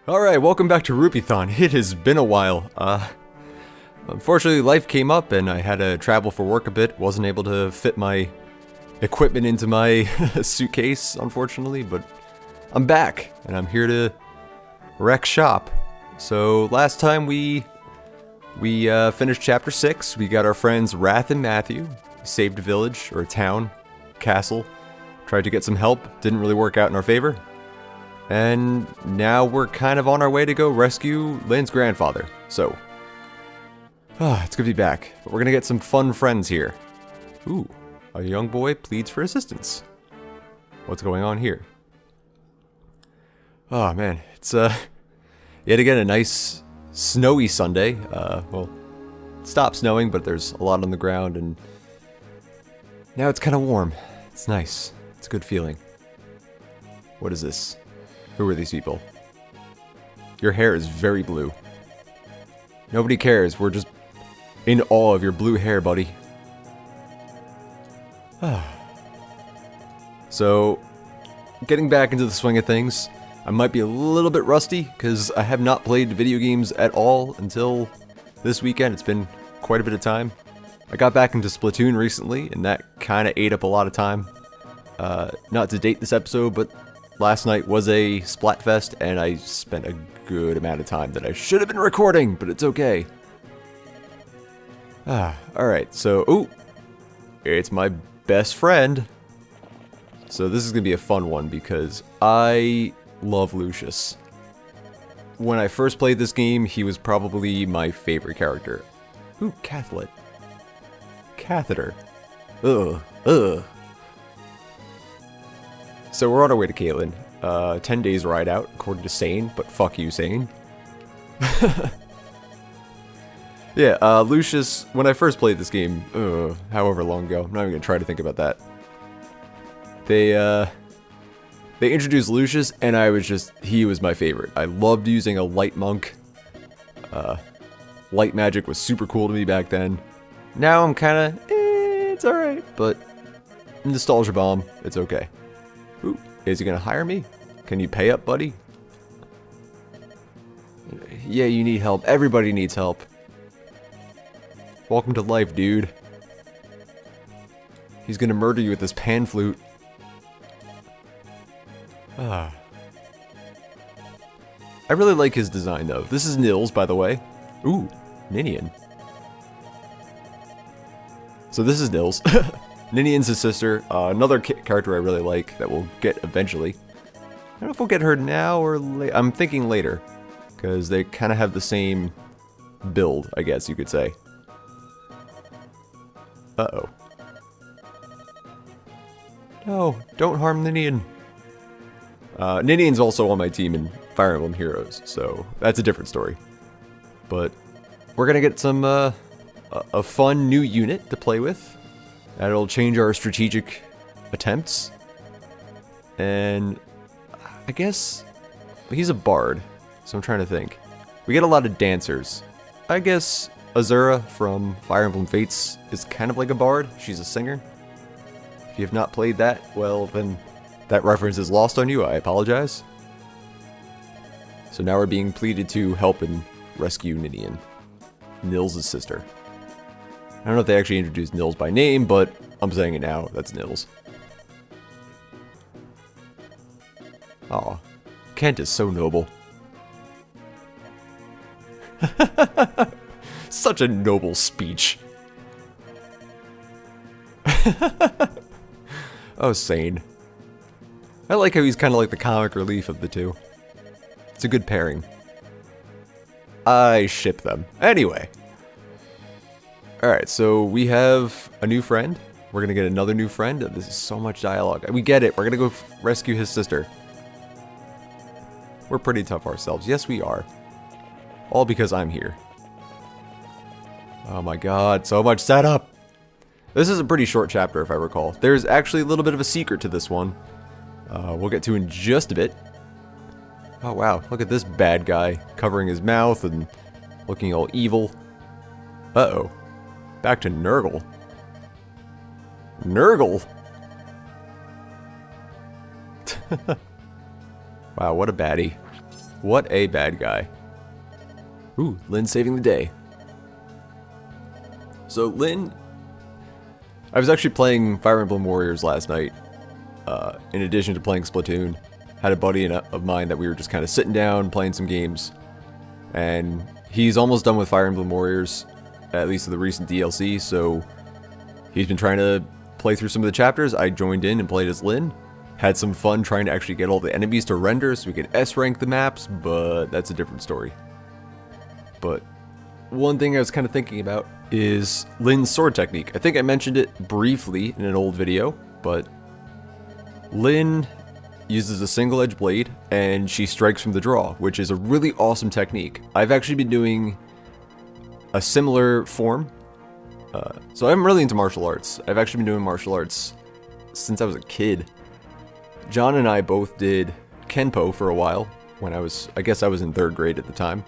Alright, welcome back to Rupeethon. It has been a while. Unfortunately life came up and I had to travel for work a bit. Wasn't able to fit my equipment into my suitcase, unfortunately, but I'm back and I'm here to wreck shop. So last time we finished chapter 6. We got our friends Wrath and Matthew. Saved a village, or a town, castle. Tried to get some help. Didn't really work out in our favor. And now we're kind of on our way to go rescue Lynn's grandfather. So, it's good to be back. But we're gonna get some fun friends here. Ooh, a young boy pleads for assistance. What's going on here? Oh man, it's yet again a nice snowy Sunday. Well, it stopped snowing, but there's a lot on the ground, and now it's kind of warm. It's nice. It's a good feeling. What is this? Who are these people? Your hair is very blue. Nobody cares. We're just in awe of your blue hair, buddy. So, getting back into the swing of things, I might be a little bit rusty because I have not played video games at all until this weekend. It's been quite a bit of time. I got back into Splatoon recently, and that kind of ate up a lot of time. Not to date this episode, but last night was a Splatfest, and I spent a good amount of time that I should have been recording, but it's okay. Alright, so, ooh, it's my best friend. So this is going to be a fun one, because I love Lucius. When I first played this game, he was probably my favorite character. Ooh, Catholic. Catheter. Ugh. So we're on our way to Caitlin. 10 days ride out, according to Sane, but fuck you, Sane. Yeah, Lucius, when I first played this game, however long ago, I'm not even gonna try to think about that. They introduced Lucius, and he was my favorite. I loved using a light monk. Light magic was super cool to me back then. Now I'm kinda, it's alright, but nostalgia bomb, it's okay. Ooh, is he gonna hire me? Can you pay up, buddy? Yeah, you need help. Everybody needs help. Welcome to life, dude. He's gonna murder you with this pan flute. I really like his design, though. This is Nils, by the way. Ooh, Ninian. So this is Nils. Ninian's his sister. Another character I really like that we'll get eventually. I don't know if we'll get her now or later. I'm thinking later. Because they kind of have the same build, I guess you could say. Uh-oh. No, don't harm Ninian. Ninian's also on my team in Fire Emblem Heroes, so that's a different story. But we're gonna get some, a fun new unit to play with. That'll change our strategic attempts. And I guess he's a bard, so I'm trying to think. We get a lot of dancers. I guess Azura from Fire Emblem Fates is kind of like a bard. She's a singer. If you have not played that, well then that reference is lost on you. I apologize. So now we're being pleaded to help and rescue Ninian, Nils' sister. I don't know if they actually introduced Nils by name, but I'm saying it now. That's Nils. Aw, Kent is so noble. Such a noble speech. Oh, Sane. I like how he's kind of like the comic relief of the two. It's a good pairing. I ship them. Anyway. Alright, so we have a new friend. We're gonna get another new friend. This is so much dialogue. We get it. We're gonna go rescue his sister. We're pretty tough ourselves. Yes, we are. All because I'm here. Oh my god, so much setup! This is a pretty short chapter, if I recall. There's actually a little bit of a secret to this one. We'll get to in just a bit. Oh wow, look at this bad guy covering his mouth and looking all evil. Uh-oh. Back to Nurgle. Nurgle? Wow, what a baddie. What a bad guy. Ooh, Lynn saving the day. So Lynn, I was actually playing Fire Emblem Warriors last night. In addition to playing Splatoon, had a buddy of mine that we were just kind of sitting down playing some games, and he's almost done with Fire Emblem Warriors, at least the recent DLC. So he's been trying to play through some of the chapters. I joined in and played as Lynn. Had some fun trying to actually get all the enemies to render so we could S-rank the maps, but that's a different story. But one thing I was kind of thinking about is Lynn's sword technique. I think I mentioned it briefly in an old video, but Lynn uses a single-edged blade and she strikes from the draw, which is a really awesome technique. I've actually been doing a similar form. So I'm really into martial arts. I've actually been doing martial arts since I was a kid. John and I both did Kenpo for a while when I guess I was in 3rd grade at the time.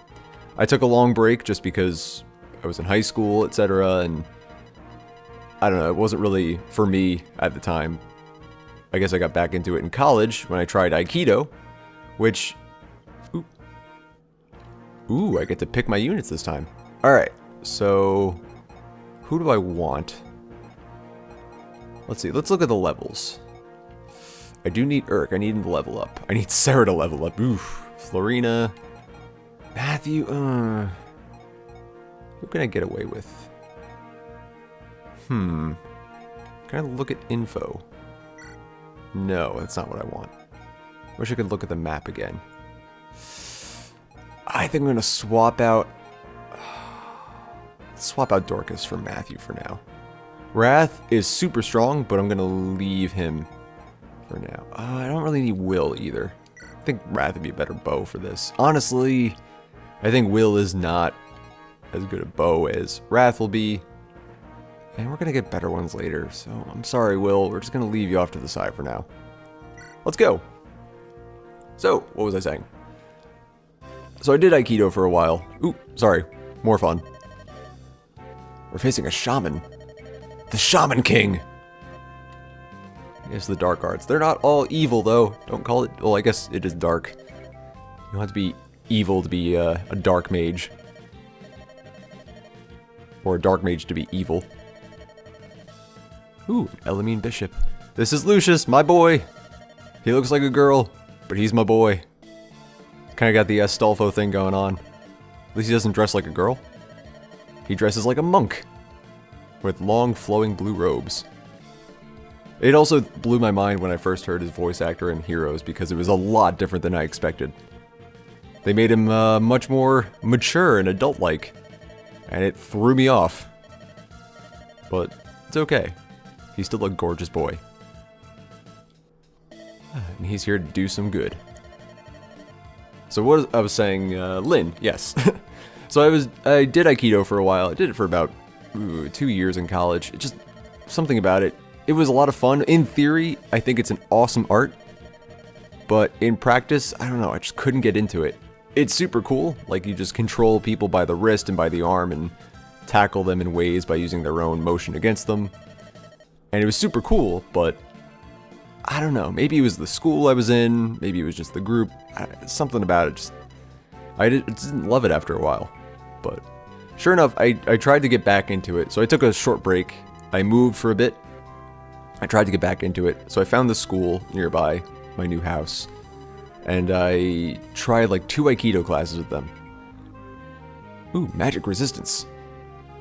I took a long break just because I was in high school, etc. And I don't know, it wasn't really for me at the time. I guess I got back into it in college when I tried Aikido, which... Ooh, I get to pick my units this time. Alright, so... who do I want? Let's see, let's look at the levels. I do need Urk, I need him to level up. I need Sarah to level up. Oof. Florina. Matthew, who can I get away with? Can I look at info? No, that's not what I want. Wish I could look at the map again. I think I'm gonna swap out Dorcas for Matthew for now. Wrath is super strong, but I'm gonna leave him for now. I don't really need Will either. I think Wrath would be a better bow for this. Honestly, I think Will is not as good a bow as Wrath will be. And we're gonna get better ones later, so I'm sorry, Will. We're just gonna leave you off to the side for now. Let's go. So, what was I saying? So I did Aikido for a while. Ooh, sorry. More fun. We're facing a shaman. The Shaman King! It's the dark arts. They're not all evil, though. Don't call it... well, I guess it is dark. You don't have to be evil to be a dark mage. Or a dark mage to be evil. Ooh, Elamine Bishop. This is Lucius, my boy! He looks like a girl, but he's my boy. Kinda got the Astolfo thing going on. At least he doesn't dress like a girl. He dresses like a monk. With long, flowing blue robes. It also blew my mind when I first heard his voice actor in Heroes, because it was a lot different than I expected. They made him much more mature and adult-like. And it threw me off. But it's okay. He's still a gorgeous boy. And he's here to do some good. So what I was saying, Lynn, yes. So I did Aikido for a while. I did it for about 2 years in college. It just, something about it. It was a lot of fun. In theory, I think it's an awesome art. But in practice, I don't know, I just couldn't get into it. It's super cool. Like, you just control people by the wrist and by the arm and tackle them in ways by using their own motion against them. And it was super cool, but I don't know. Maybe it was the school I was in. Maybe it was just the group. Something about it just... I didn't love it after a while. But sure enough, I tried to get back into it. So I took a short break. I moved for a bit. I tried to get back into it. So I found the school nearby, my new house. And I tried like 2 Aikido classes with them. Ooh, magic resistance.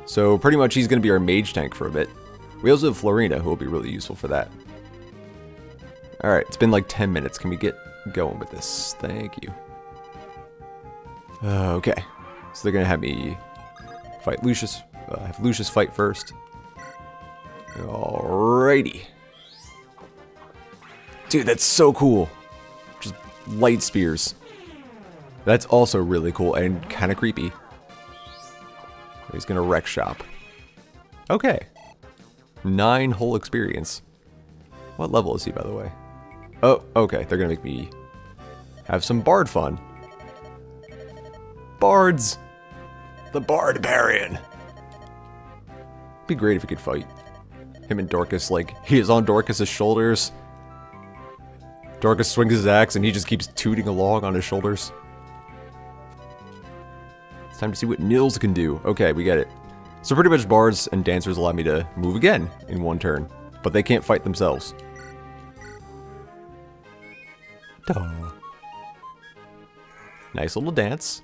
So pretty much he's going to be our mage tank for a bit. We also have Florina, who will be really useful for that. Alright, it's been like 10 minutes. Can we get going with this? Thank you. Okay. So they're going to have me fight Lucius. Have Lucius fight first. Alrighty. Dude, that's so cool. Just light spears. That's also really cool and kind of creepy. He's going to wreck shop. Okay. 9 whole experience. What level is he, by the way? Oh, okay. They're going to make me have some bard fun. Bards! The Barbarian! Be great if he could fight. Him and Dorcas, like, he is on Dorcas's shoulders. Dorcas swings his axe and he just keeps tooting along on his shoulders. It's time to see what Nils can do. Okay, we get it. So pretty much bards and dancers allow me to move again in one turn, but they can't fight themselves. Duh. Nice little dance.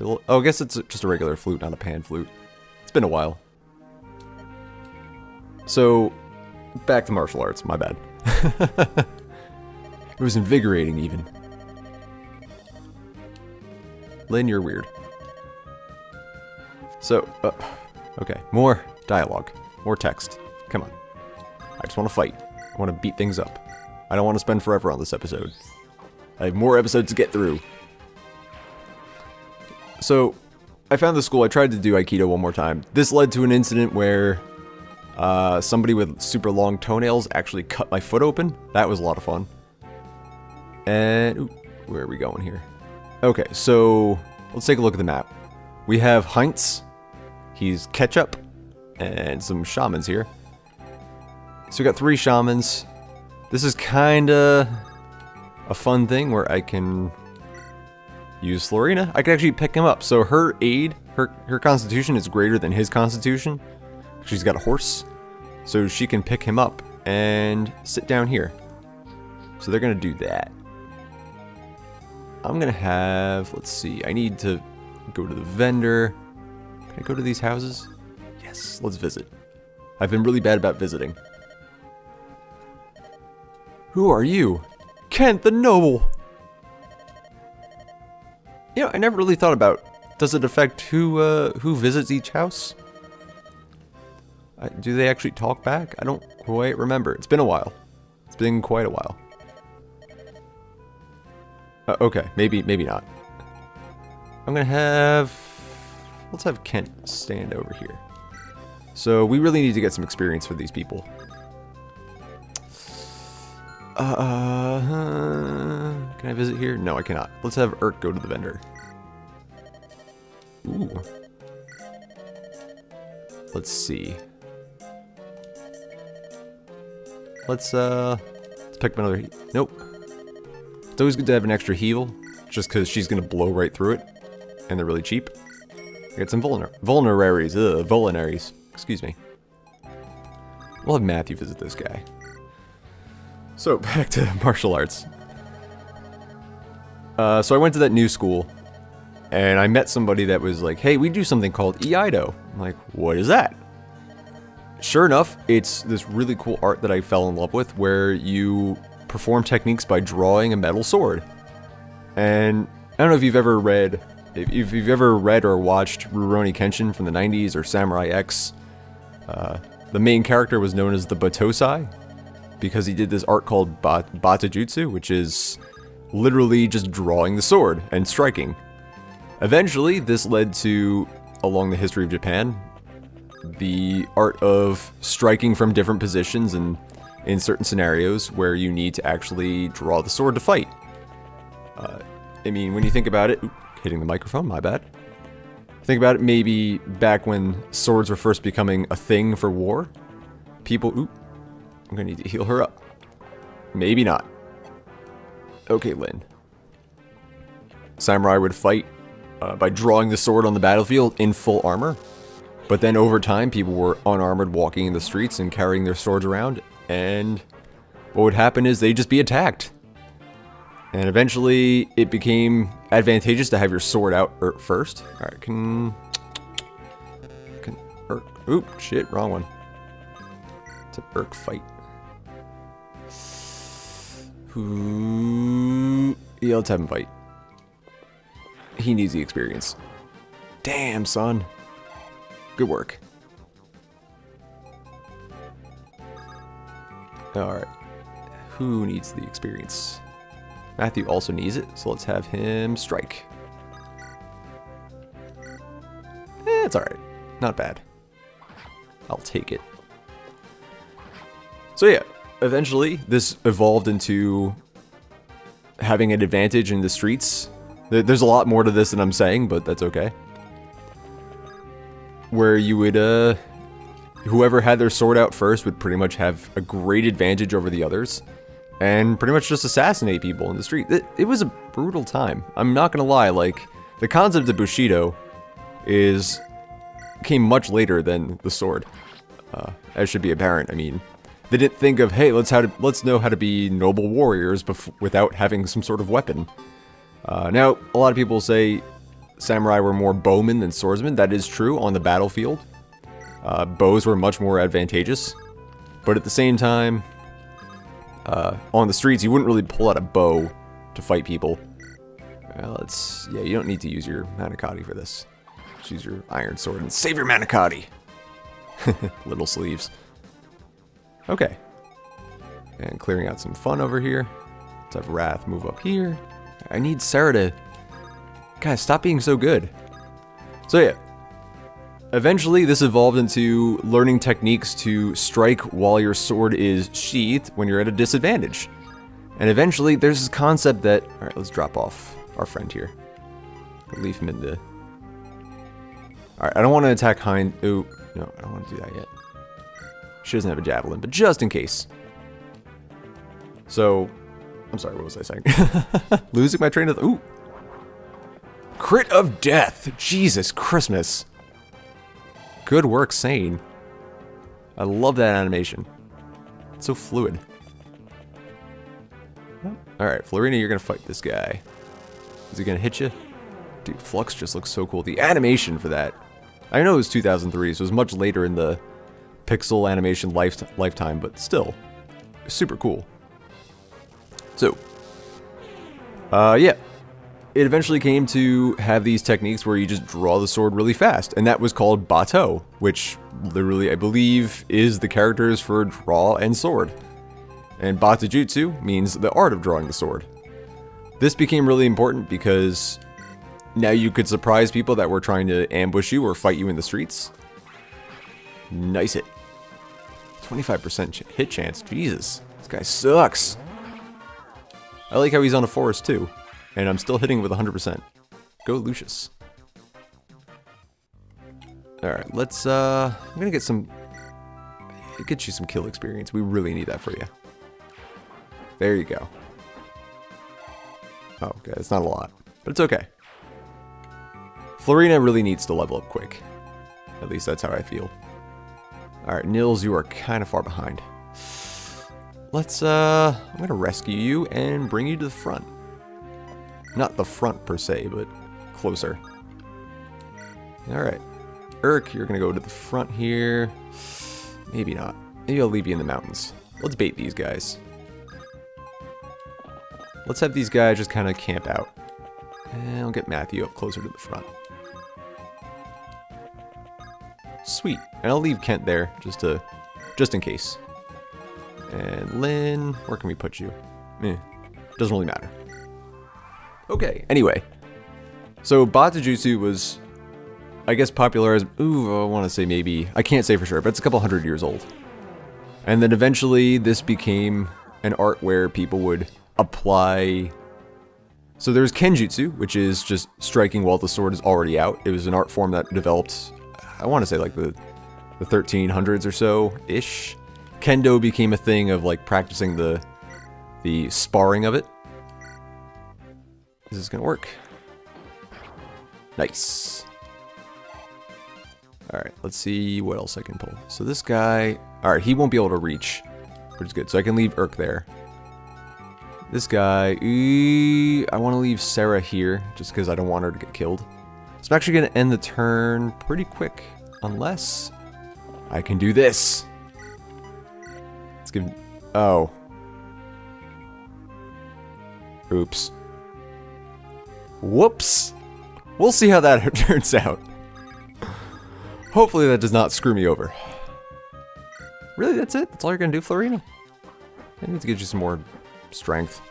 Oh, I guess it's just a regular flute, not a pan flute. It's been a while. So, back to martial arts, my bad. It was invigorating, even. Lynn, you're weird. So, okay, more dialogue, more text. Come on. I just want to fight. I want to beat things up. I don't want to spend forever on this episode. I have more episodes to get through. So, I found the school. I tried to do Aikido one more time. This led to an incident where somebody with super long toenails actually cut my foot open. That was a lot of fun. And, ooh, where are we going here? Okay, so let's take a look at the map. We have Heinz. He's Ketchup. And some shamans here. So we got 3 shamans. This is kinda a fun thing where I can use Florina. I can actually pick him up. So her aid, her constitution is greater than his constitution. She's got a horse. So she can pick him up and sit down here. So they're gonna do that. I'm gonna have, let's see, I need to go to the vendor. Can I go to these houses? Yes, let's visit. I've been really bad about visiting. Who are you? Kent the Noble! You know, I never really thought about, does it affect who visits each house? Do they actually talk back? I don't quite remember. It's been a while. It's been quite a while. Okay, maybe not. I'm gonna have... Let's have Kent stand over here. So, we really need to get some experience for these people. Can I visit here? No, I cannot. Let's have Urk go to the vendor. Ooh. Let's see. Let's pick up another... Nope. It's always good to have an extra heal, just because she's going to blow right through it, and they're really cheap. Get some vulneraries, excuse me. We'll have Matthew visit this guy. So, back to martial arts. So I went to that new school, and I met somebody that was like, hey, we do something called Iaido. I'm like, what is that? Sure enough, it's this really cool art that I fell in love with, where you perform techniques by drawing a metal sword. And I don't know if you've ever read, if you've ever read or watched Rurouni Kenshin from the 90s or Samurai X. The main character was known as the Batosai because he did this art called Batajutsu, which is literally just drawing the sword and striking. Eventually, this led to, along the history of Japan, the art of striking from different positions and in certain scenarios where you need to actually draw the sword to fight. I mean, when you think about it... Oop, hitting the microphone, my bad. Think about it, maybe back when swords were first becoming a thing for war. People... Oop, I'm gonna need to heal her up. Maybe not. Okay, Lynn. Samurai would fight by drawing the sword on the battlefield in full armor. But then over time, people were unarmored walking in the streets and carrying their swords around. And what would happen is they'd just be attacked. And eventually, it became advantageous to have your sword out first. Alright, can Urk... Oop, shit, wrong one. It's an Urk fight. Ooh, yeah, let's have him fight. He needs the experience. Damn, son. Good work. Alright. Who needs the experience? Matthew also needs it, so let's have him strike. It's alright. Not bad. I'll take it. So yeah, eventually this evolved into having an advantage in the streets. There's a lot more to this than I'm saying, but that's okay. Where you would, whoever had their sword out first would pretty much have a great advantage over the others. And pretty much just assassinate people in the street. It was a brutal time. I'm not gonna lie, like, the concept of Bushido came much later than the sword. As should be apparent. I mean, they didn't think of, hey, let's know how to be noble warriors without having some sort of weapon. Now, a lot of people say samurai were more bowmen than swordsmen. That is true on the battlefield. Bows were much more advantageous. But at the same time, on the streets, you wouldn't really pull out a bow to fight people. Yeah, you don't need to use your manicotti for this. Just use your iron sword and save your manicotti. Little sleeves. Okay. And clearing out some fun over here. Let's have Wrath move up here. I need Sarah to... Guys, stop being so good. So yeah. Eventually, this evolved into learning techniques to strike while your sword is sheathed when you're at a disadvantage. And eventually, there's this concept that... Alright, let's drop off our friend here. Leave him in the... Alright, I don't want to attack Hind... Ooh, no, I don't want to do that yet. She doesn't have a javelin, but just in case. So... I'm sorry, what was I saying? Losing my train of... Ooh! Crit of death! Jesus Christmas! Good work, Sane. I love that animation. It's so fluid. Alright, Florina, you're gonna fight this guy. Is he gonna hit you? Dude, Flux just looks so cool. The animation for that. I know it was 2003, so it was much later in the pixel animation lifetime, but still. Super cool. So. Yeah. It eventually came to have these techniques where you just draw the sword really fast, and that was called Bato, which literally, I believe, is the characters for draw and sword. And Batojutsu means the art of drawing the sword. This became really important because now you could surprise people that were trying to ambush you or fight you in the streets. Nice hit. 25% hit chance. Jesus, this guy sucks. I like how he's on a forest too. And I'm still hitting with 100%. Go Lucius. Alright, let's, I'm gonna get you some kill experience. We really need that for you. There you go. Oh, okay, it's not a lot, but it's okay. Florina really needs to level up quick. At least that's how I feel. Alright, Nils, you are kind of far behind. Let's, I'm gonna rescue you and bring you to the front. Not the front per se, but closer. Alright. Urk, you're gonna go to the front here. Maybe not. Maybe I'll leave you in the mountains. Let's bait these guys. Let's have these guys just kind of camp out. And I'll get Matthew up closer to the front. Sweet. And I'll leave Kent there, just in case. And Lynn, where can we put you? Doesn't really matter. Okay, anyway. So Batojutsu was, I guess, popularized, I want to say maybe, I can't say for sure, but it's a couple hundred years old. And then eventually this became an art where people would apply... So there's Kenjutsu, which is just striking while the sword is already out. It was an art form that developed, I want to say like the 1300s or so-ish. Kendo became a thing of like practicing the sparring of it. This is gonna work. Nice. Alright, let's see what else I can pull. So this guy... Alright, he won't be able to reach, which is good. So I can leave Urk there. This guy... I want to leave Sarah here, just because I don't want her to get killed. So I'm actually going to end the turn pretty quick. Unless... I can do this. Let's give... Oh. Oops. Whoops. We'll see how that turns out. Hopefully that does not screw me over. Really, that's it? That's all you're gonna do, Florina? I need to get you some more strength.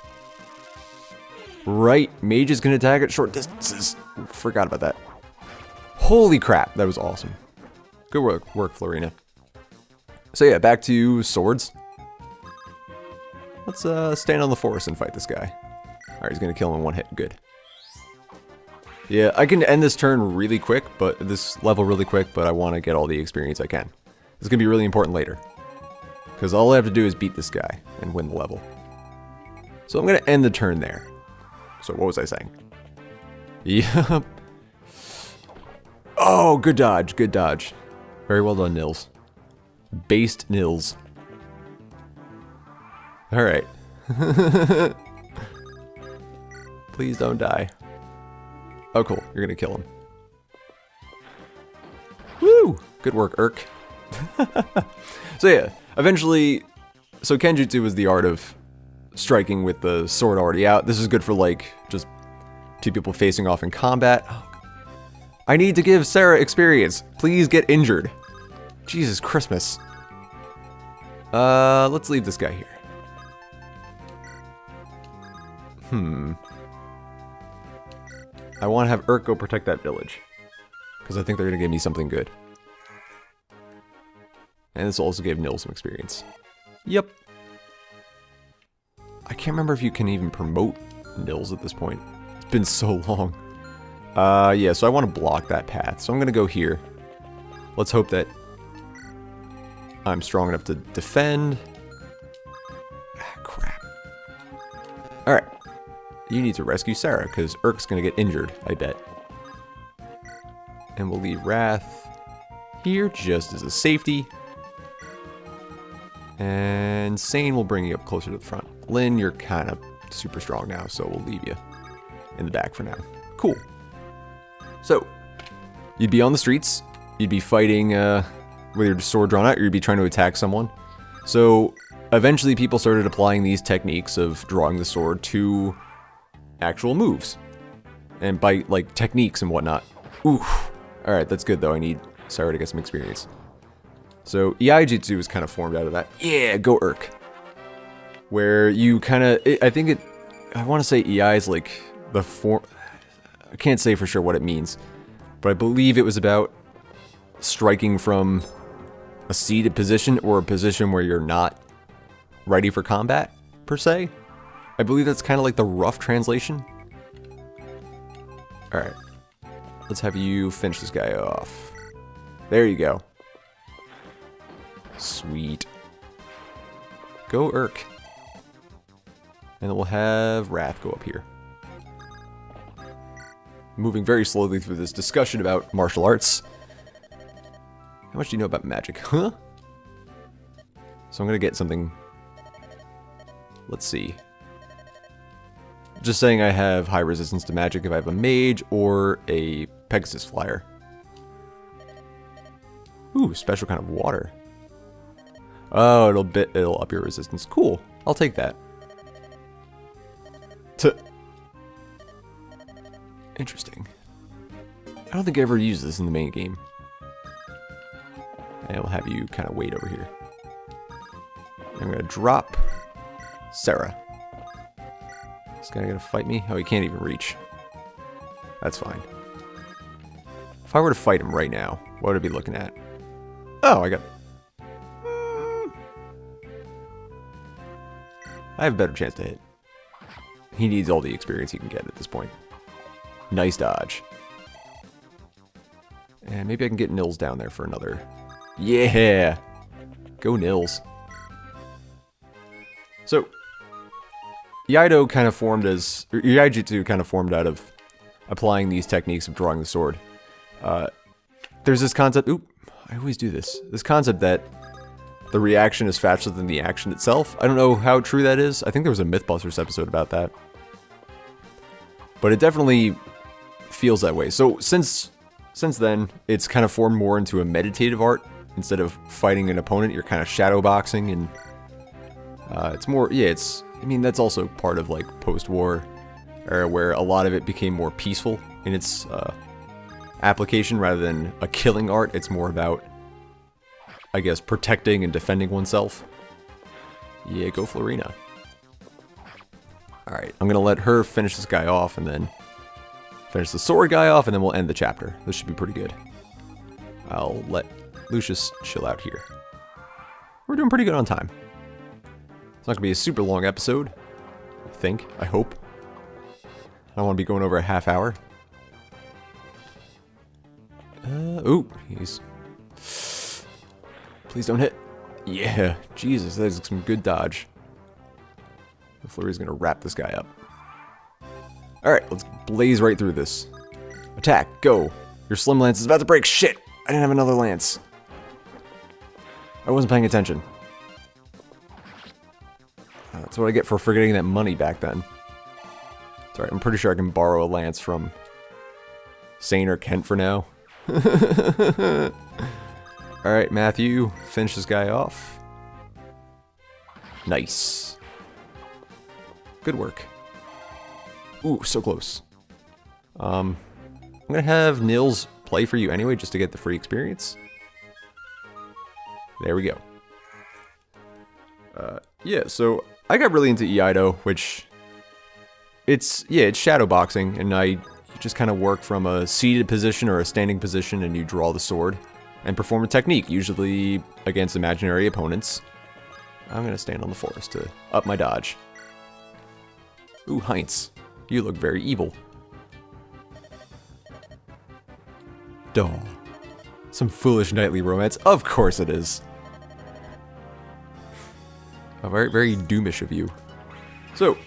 Right, Mage is gonna attack at short distances. Forgot about that. Holy crap, that was awesome. Good work, Florina. So yeah, back to swords. Let's stand on the forest and fight this guy. Alright, he's gonna kill him in one hit. Good. Yeah, I can end this turn really quick, but this level really quick, but I want to get all the experience I can. It's going to be really important later. Because all I have to do is beat this guy and win the level. So I'm going to end the turn there. So what was I saying? Yep. Oh, good dodge, good dodge. Very well done, Nils. Based Nils. Alright. Please don't die. Oh, cool. You're gonna kill him. Woo! Good work, Urk. So yeah, eventually... So Kenjutsu was the art of striking with the sword already out. This is good for, like, just two people facing off in combat. Oh, I need to give Sarah experience. Please get injured. Jesus Christmas. Let's leave this guy here. I want to have Urk go protect that village. Because I think they're going to give me something good. And this will also give Nil some experience. Yep. I can't remember if you can even promote Nils at this point. It's been so long. Yeah, so I want to block that path. So I'm going to go here. Let's hope that I'm strong enough to defend. Ah, crap. Alright. You need to rescue Sarah, because Urk's going to get injured, I bet. And we'll leave Wrath here, just as a safety. And Sane will bring you up closer to the front. Lynn, you're kind of super strong now, so we'll leave you in the back for now. Cool. So, you'd be on the streets. You'd be fighting with your sword drawn out, or you'd be trying to attack someone. So, eventually people started applying these techniques of drawing the sword to actual moves. And by, like, techniques and whatnot. Oof. Alright, that's good, though. I need Sarah to get some experience. So, Iaido is kind of formed out of that. Yeah, go Urk. Where you kind of... I want to say Iai is like the form... I can't say for sure what it means. But I believe it was about striking from a seated position or a position where you're not ready for combat, per se. I believe that's kind of like the rough translation. Alright. Let's have you finish this guy off. There you go. Sweet. Go Urk. And then we'll have Wrath go up here. Moving very slowly through this discussion about martial arts. How much do you know about magic? Huh? So I'm gonna get something... Let's see. Just saying I have high resistance to magic if I have a mage or a Pegasus flyer. Ooh, special kind of water. Oh, it'll up your resistance. Cool. I'll take that. Interesting. I don't think I ever used this in the main game. And we'll have you kind of wait over here. I'm gonna drop Sarah. This guy gonna fight me? Oh, he can't even reach. That's fine. If I were to fight him right now, what would I be looking at? Oh, I got... I have a better chance to hit. He needs all the experience he can get at this point. Nice dodge. And maybe I can get Nils down there for another. Yeah! Go Nils. So, Iaido kind of formed as... Iaido kind of formed out of applying these techniques of drawing the sword. There's this concept... Oop, I always do this. This concept that the reaction is faster than the action itself. I don't know how true that is. I think there was a Mythbusters episode about that. But it definitely feels that way. So since then, it's kind of formed more into a meditative art. Instead of fighting an opponent, you're kind of shadow boxing, and it's more, yeah, it's, I mean, that's also part of like post-war era where a lot of it became more peaceful in its application rather than a killing art. It's more about, I guess, protecting and defending oneself. Yeah, go Florina. Alright, I'm gonna let her finish this guy off and then finish the sword guy off, and then we'll end the chapter. This should be pretty good. I'll let Lucius chill out here. We're doing pretty good on time. It's not gonna be a super long episode, I think, I hope. I don't want to be going over a half hour. Ooh, he's... Please don't hit. Yeah, Jesus, that is some good dodge. Flurry's gonna wrap this guy up. Alright, let's blaze right through this. Attack, go! Your slim lance is about to break. Shit! I didn't have another lance. I wasn't paying attention. That's what I get for forgetting that money back then. Sorry, I'm pretty sure I can borrow a lance from Sane or Kent for now. Alright, Matthew, finish this guy off. Nice. Good work. Ooh, so close. I'm gonna have Nils play for you anyway, just to get the free experience. There we go. Yeah, so I got really into Iaido, which it's shadow boxing, and you just kind of work from a seated position or a standing position, and you draw the sword and perform a technique, usually against imaginary opponents. I'm gonna stand on the forest to up my dodge. Ooh, Heinz, you look very evil. Duh. Some foolish knightly romance. Of course it is. Very, very doomish of you. So,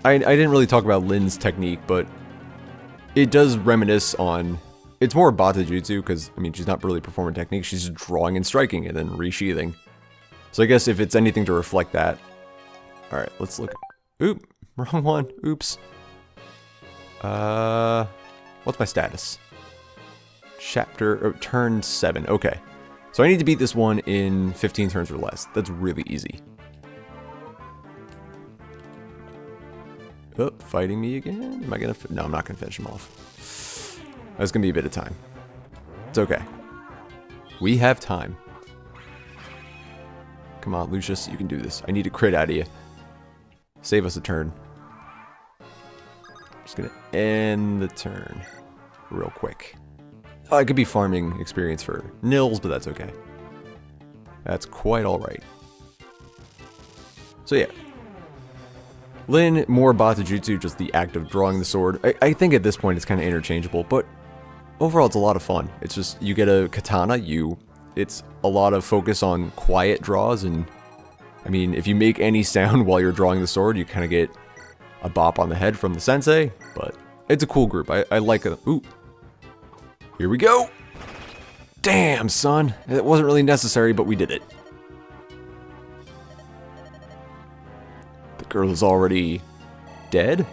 I didn't really talk about Lin's technique, but it does reminisce on... It's more Bata Jutsu, because, I mean, she's not really performing technique, she's just drawing and striking and then resheathing. So I guess if it's anything to reflect that... Alright, let's look... Oop! Wrong one. Oops. What's my status? Turn 7. Okay. So I need to beat this one in 15 turns or less. That's really easy. Oh, fighting me again? Am I gonna... No, I'm not gonna finish him off. That's gonna be a bit of time. It's okay. We have time. Come on, Lucius, you can do this. I need a crit out of you. Save us a turn. Just gonna end the turn real quick. I could be farming experience for Nils, but that's okay. That's quite alright. So yeah. Lin, more Bata Jutsu, just the act of drawing the sword. I think at this point it's kind of interchangeable, but overall it's a lot of fun. It's just, you get a katana, it's a lot of focus on quiet draws, and I mean, if you make any sound while you're drawing the sword, you kind of get a bop on the head from the sensei, but it's a cool group. I like it. Ooh. Here we go! Damn, son! It wasn't really necessary, but we did it. The girl is already dead?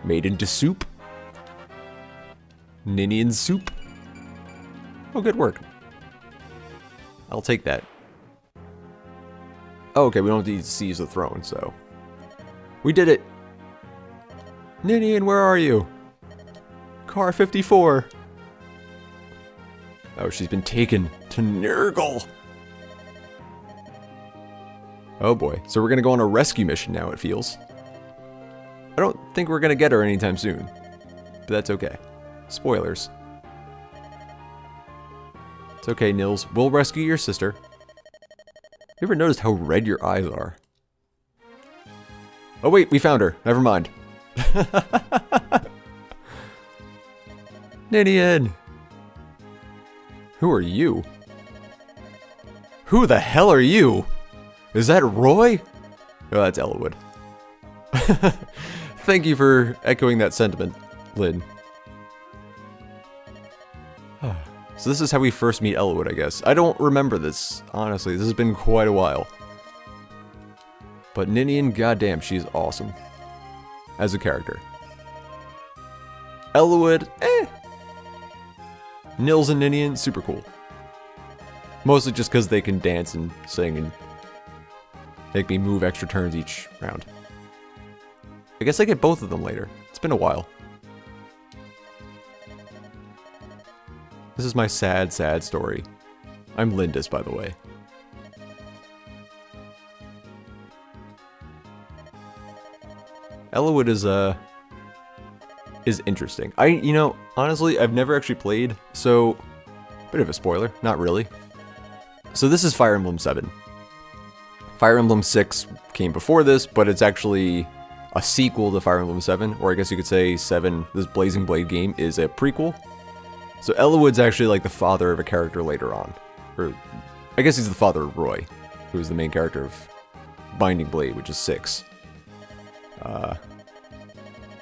Made into soup? Ninian soup? Oh, good work. I'll take that. Oh, okay, we don't need to seize the throne, so... We did it! Ninian, where are you? Car 54! Oh, she's been taken to Nurgle! Oh boy, so we're gonna go on a rescue mission now, it feels. I don't think we're gonna get her anytime soon. But that's okay. Spoilers. It's okay, Nils. We'll rescue your sister. You ever noticed how red your eyes are? Oh wait, we found her. Never mind. Ninian! Who are you? Who the hell are you? Is that Roy? Oh, that's Elwood. Thank you for echoing that sentiment, Lynn. So this is how we first meet Elwood, I guess. I don't remember this, honestly. This has been quite a while. But Ninian, goddamn, she's awesome. As a character. Elwood, eh. Nils and Ninian, super cool. Mostly just because they can dance and sing and make me move extra turns each round. I guess I get both of them later. It's been a while. This is my sad, sad story. I'm Lindis, by the way. Elwood is interesting. You know, honestly, I've never actually played, so bit of a spoiler, not really. So this is Fire Emblem 7. Fire Emblem 6 came before this, but it's actually a sequel to Fire Emblem 7, or I guess you could say 7, this Blazing Blade game is a prequel. So Elwood's actually like the father of a character later on. Or, I guess he's the father of Roy, who is the main character of Binding Blade, which is 6.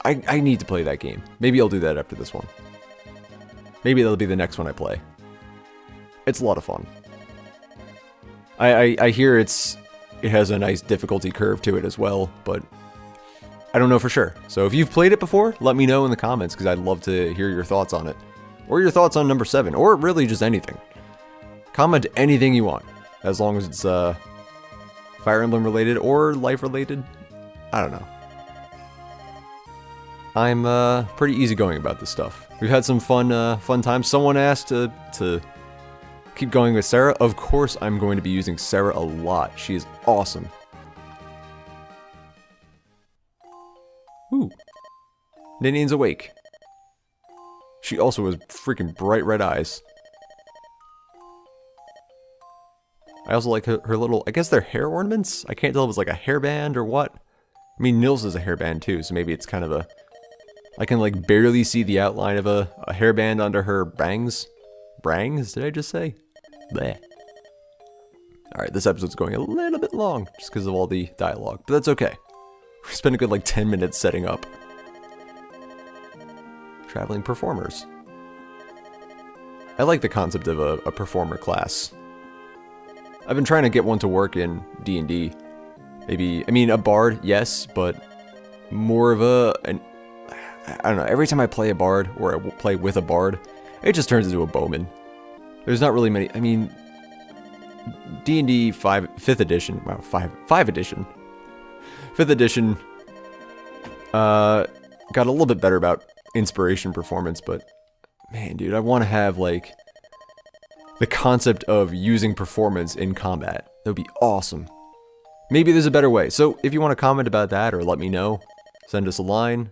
I need to play that game. Maybe I'll do that after this one. Maybe that'll be the next one I play. It's a lot of fun. I hear it has a nice difficulty curve to it as well, but I don't know for sure. So if you've played it before, let me know in the comments, because I'd love to hear your thoughts on it. Or your thoughts on number 7, or really just anything. Comment anything you want, as long as it's Fire Emblem related or life related. I don't know. I'm pretty easygoing about this stuff. We've had some fun times. Someone asked to keep going with Sarah. Of course I'm going to be using Sarah a lot. She is awesome. Ooh. Ninian's awake. She also has freaking bright red eyes. I also like her little, I guess they're hair ornaments? I can't tell if it's like a hairband or what. I mean, Nils is a hairband too, so maybe it's kind of a... I can like barely see the outline of a hairband under her bangs. Brangs, did I just say? Bleh. Alright, this episode's going a little bit long, just because of all the dialogue, but that's okay. We spent a good like 10 minutes setting up. Traveling performers. I like the concept of a performer class. I've been trying to get one to work in D&D. Maybe, I mean, a bard, yes, but more of I don't know, every time I play a bard, or I play with a bard, it just turns into a bowman. There's not really many, I mean, D&D 5th edition, wow, 5 edition. 5th edition, got a little bit better about inspiration performance, but man, dude, I want to have, like, the concept of using performance in combat. That would be awesome. Maybe there's a better way. So, if you want to comment about that, or let me know, send us a line.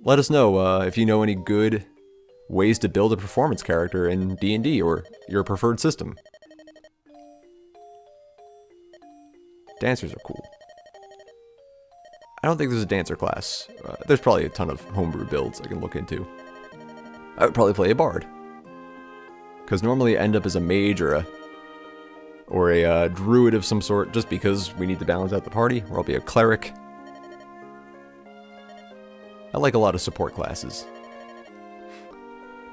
Let us know if you know any good ways to build a performance character in D&D, or your preferred system. Dancers are cool. I don't think there's a dancer class. There's probably a ton of homebrew builds I can look into. I would probably play a bard. Because normally I end up as a mage or a druid of some sort, just because we need to balance out the party, or I'll be a cleric. I like a lot of support classes.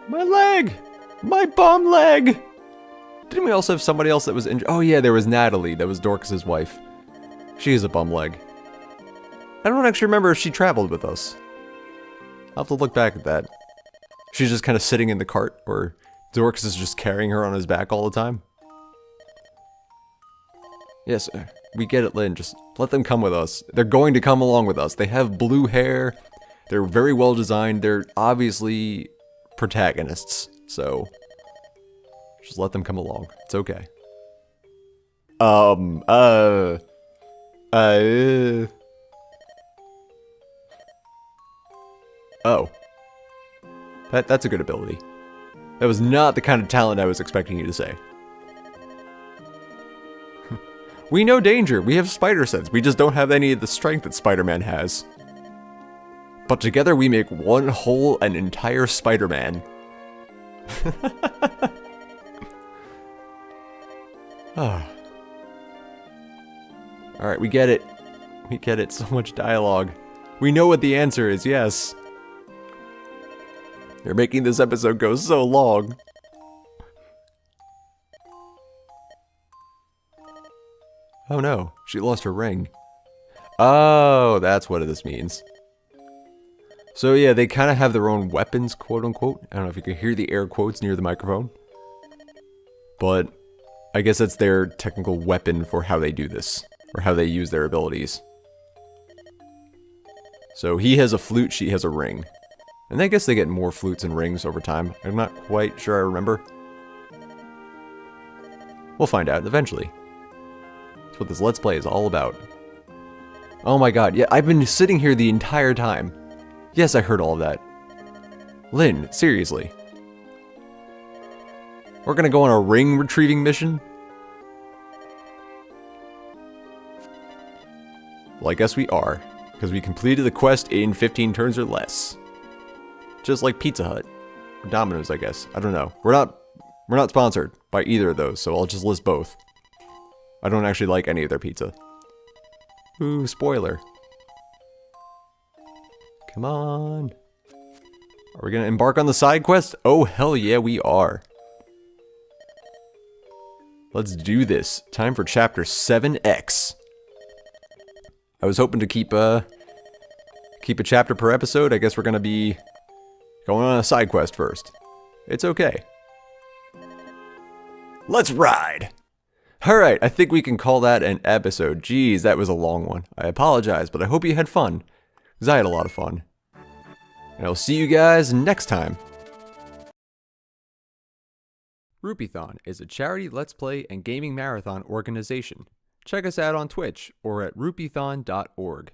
My leg! My bum leg! Didn't we also have somebody else that was injured? Oh yeah, there was Natalie, that was Dorcas's wife. She is a bum leg. I don't actually remember if she traveled with us. I'll have to look back at that. She's just kind of sitting in the cart, or Dorcas is just carrying her on his back all the time. Yes, we get it, Lynn. Just let them come with us. They're going to come along with us. They have blue hair. They're very well designed. They're obviously protagonists, so just let them come along. It's okay. Oh. That's a good ability. That was not the kind of talent I was expecting you to say. We know danger. We have spider sense. We just don't have any of the strength that Spider-Man has. But together we make one whole and entire Spider-Man. Alright, we get it. We get it. So much dialogue. We know what the answer is, yes. You're making this episode go so long. Oh no, she lost her ring. Oh, that's what this means. So yeah, they kind of have their own weapons, quote unquote. I don't know if you can hear the air quotes near the microphone. But I guess that's their technical weapon for how they do this, or how they use their abilities. So he has a flute, she has a ring. And I guess they get more flutes and rings over time. I'm not quite sure I remember. We'll find out eventually. That's what this Let's Play is all about. Oh my god, yeah, I've been sitting here the entire time. Yes, I heard all of that. Lynn, seriously. We're gonna go on a ring retrieving mission? Well, I guess we are. Because we completed the quest in 15 turns or less. Just like Pizza Hut. Or Domino's, I guess. I don't know. We're not sponsored by either of those, so I'll just list both. I don't actually like any of their pizza. Ooh, spoiler. Come on. Are we gonna embark on the side quest? Oh, hell yeah, we are. Let's do this. Time for chapter 7X. I was hoping to keep a chapter per episode. I guess we're gonna be going on a side quest first. It's okay. Let's ride! Alright, I think we can call that an episode. Jeez, that was a long one. I apologize, but I hope you had fun. Because I had a lot of fun. And I'll see you guys next time. Rupeethon is a charity let's play and gaming marathon organization. Check us out on Twitch or at rupeethon.org.